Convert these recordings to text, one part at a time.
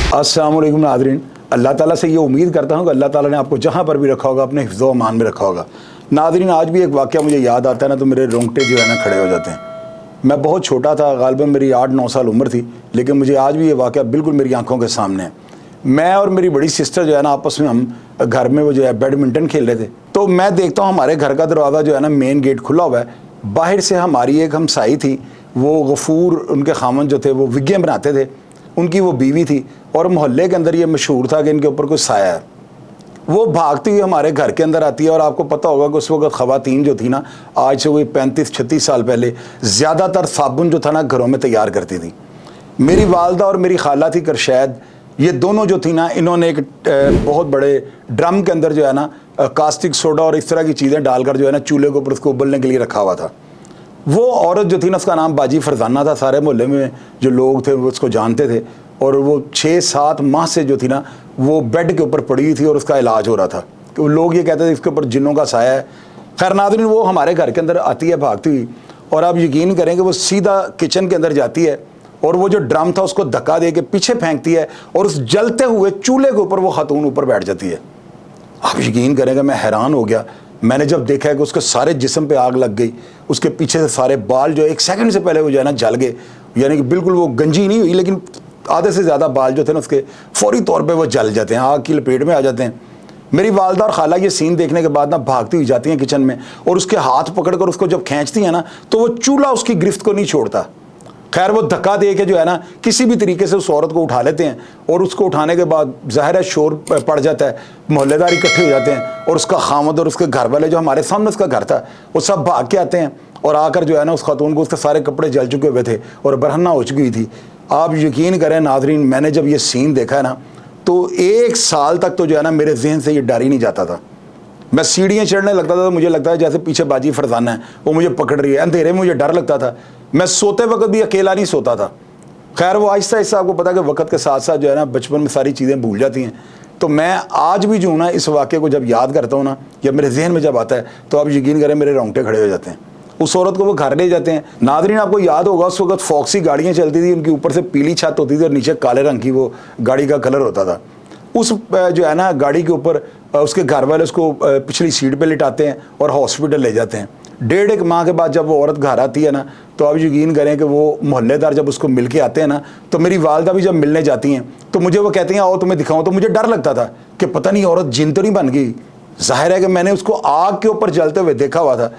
अस्सलाम वालेकुम नाज़रीन, अल्लाह ताला से ये उम्मीद करता हूँ कि अल्लाह ताला ने आपको जहाँ पर भी रखा होगा अपने हिफ्ज़ व अमान में रखा होगा। नाज़रीन, आज भी एक वाक़या मुझे याद आता है ना तो मेरे रोंगटे जो है ना खड़े हो जाते हैं। मैं बहुत छोटा था, ग़ालिबन मेरी 8-9 साल उम्र थी, लेकिन मुझे आज भी ये वाक़या बिल्कुल मेरी आंखों के सामने है। मैं और मेरी बड़ी सिस्टर जो है ना आपस में हम घर में वो जो है बैडमिंटन खेल रहे थे, तो मैं देखता हूँ हमारे घर का दरवाज़ा जो है ना मेन गेट खुला हुआ है। बाहर से हमारी एक हमसाई थी, वो गफूर उनके खामन जो थे वो विग्गे बनाते थे, उनकी वो बीवी थी और मोहल्ले के अंदर ये मशहूर था कि इनके ऊपर कोई साया है। वो भागती हुई हमारे घर के अंदर आती है और आपको पता होगा कि उस वक्त ख़वातीन जो थी ना, आज से कोई 35-36 साल पहले ज़्यादातर साबुन जो था ना घरों में तैयार करती थी। मेरी वालदा और मेरी खाला थी करशैद, ये दोनों जो थी ना, इन्होंने एक बहुत बड़े ड्रम के अंदर जो है ना कास्टिक सोडा और इस तरह की चीज़ें डालकर जो है ना चूल्हे के ऊपर उसको उबलने के लिए रखा हुआ था। वो औरत जो थी ना, उसका नाम बाजी फरजाना था। सारे मोहल्ले में जो लोग थे वो उसको जानते थे और वो 6-7 माह से जो थी ना वो बेड के ऊपर पड़ी हुई थी और उसका इलाज हो रहा था कि लोग ये कहते थे इसके ऊपर जिन्नों का साया है। खैर नाज़रीन, वो हमारे घर के अंदर आती है भागती हुई और आप यकीन करें कि वो सीधा किचन के अंदर जाती है और वो जो ड्रम था उसको धक्का दे के पीछे फेंकती है और उस जलते हुए चूल्हे के ऊपर वो खातून ऊपर बैठ जाती है। आप यकीन करेंगे, मैं हैरान हो गया। मैंने जब देखा है कि उसके सारे जिस्म पे आग लग गई, उसके पीछे से सारे बाल जो 1 सेकंड से पहले वो जो है ना जल गए, यानी कि बिल्कुल वो गंजी नहीं हुई लेकिन आधे से ज़्यादा बाल जो थे ना उसके फौरी तौर पे वो जल जाते हैं, आग की लपेट में आ जाते हैं। मेरी वालदा और खाला ये सीन देखने के बाद ना भागती हुई जाती हैं किचन में और उसके हाथ पकड़कर उसको जब खींचती हैं ना तो वो चूल्हा उसकी गिरफ्त को नहीं छोड़ता। खैर वो धक्का दे के जो है ना किसी भी तरीके से उस औरत को उठा लेते हैं और उसको उठाने के बाद ज़ाहिर है शोर पड़ जाता है, मोहल्लेदार इकट्ठे हो जाते हैं और उसका खामद और उसके घर वाले जो हमारे सामने उसका घर था वो सब भाग के आते हैं और आकर जो है ना उस खातून को उसके सारे कपड़े जल चुके हुए थे और बरहन्ना हो चुकी थी। आप यकीन करें नाज़रीन, मैंने जब ये सीन देखा है ना तो 1 साल तक तो जो है ना मेरे जहन से ये डर ही नहीं जाता था। मैं सीढ़ियाँ चढ़ने लगता था तो मुझे लगता है जैसे पीछे बाजी फरजाना है, वो मुझे पकड़ रही है। अंधेरे में मुझे डर लगता था, मैं सोते वक्त भी अकेला नहीं सोता था। खैर वो आहिस्ता आहिस्ता आपको पता है कि वक्त के साथ साथ जो है ना बचपन में सारी चीज़ें भूल जाती हैं। तो मैं आज भी जो हूँ ना इस वाक़े को जब याद करता हूँ ना या मेरे जहन में जब आता है तो आप यकीन करें मेरे रोंगटे खड़े हो जाते हैं। उस औरत को वो घर ले जाते हैं। नाज़रीन, आपको याद होगा उस वक्त फॉक्सी गाड़ियाँ चलती थी, उनकी ऊपर से पीली छत होती थी और नीचे काले रंग की वो गाड़ी का कलर होता था। उस जो है ना गाड़ी के ऊपर उसके घर वाले उसको पिछली सीट पे लिटाते हैं और हॉस्पिटल ले जाते हैं। 1.5 माह के बाद जब वो औरत घर आती है ना तो आप यकीन करें कि वो मोहल्लेदार जब उसको मिल के आते हैं ना तो मेरी वालदा भी जब मिलने जाती हैं तो मुझे वो कहती हैं आओ तुम्हें दिखाऊं। तो मुझे डर लगता था कि पता नहीं औरत जिन तो नहीं बन गई। जाहिर है कि मैंने उसको आग के ऊपर जलते हुए देखा हुआ था।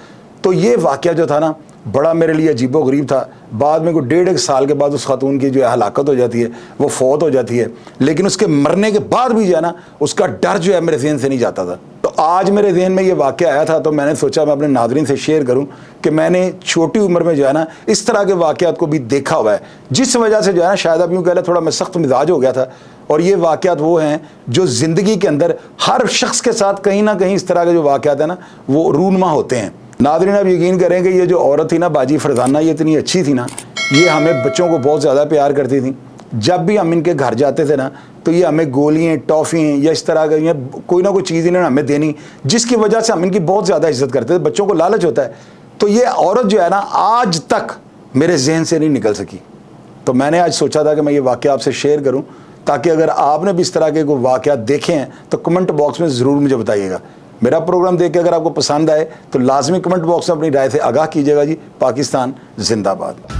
तो ये वाक़या जो था ना बड़ा मेरे लिए अजीबो गरीब था। बाद में कोई 1.5 साल के बाद उस खातून की जो है हलाकत हो जाती है, वो फौत हो जाती है, लेकिन उसके मरने के बाद भी जो है ना उसका डर जो है मेरे जहन से नहीं जाता था। तो आज मेरे जहन में ये वाक़या आया था तो मैंने सोचा मैं अपने नाज़रीन से शेयर करूं कि मैंने छोटी उम्र में जो है ना इस तरह के वाक़यात को भी देखा हुआ है, जिस वजह से जो है ना शायद आप यूँ कह लें थोड़ा मैं सख्त मिजाज हो गया था। और ये वाक़यात वो हैं जो ज़िंदगी के अंदर हर शख्स के साथ कहीं ना कहीं इस तरह के जो वाक़यात हैं ना वो रूनमा होते हैं। नाज़रीन, आप यकीन करें कि ये जो औरत थी ना बाजी फरजाना, ये इतनी अच्छी थी ना, ये हमें बच्चों को बहुत ज़्यादा प्यार करती थी। जब भी हम इनके घर जाते थे ना तो ये हमें गोलियाँ, टॉफ़ियाँ या इस तरह का कोई ना कोई चीज़ इन्होंने हमें देनी, जिसकी वजह से हम इनकी बहुत ज़्यादा इज्जत करते थे। बच्चों को लालच होता है। तो ये औरत जो है ना आज तक मेरे जहन से नहीं निकल सकी। तो मैंने आज सोचा था कि मैं ये वाक़या आपसे शेयर करूँ ताकि अगर आपने भी इस तरह के कोई वाक़यात देखे हैं तो कमेंट बॉक्स में ज़रूर मुझे बताइएगा। मेरा प्रोग्राम देख के अगर आपको पसंद आए तो लाजमी कमेंट बॉक्स में अपनी राय से आगाह कीजिएगा। जी, पाकिस्तान जिंदाबाद।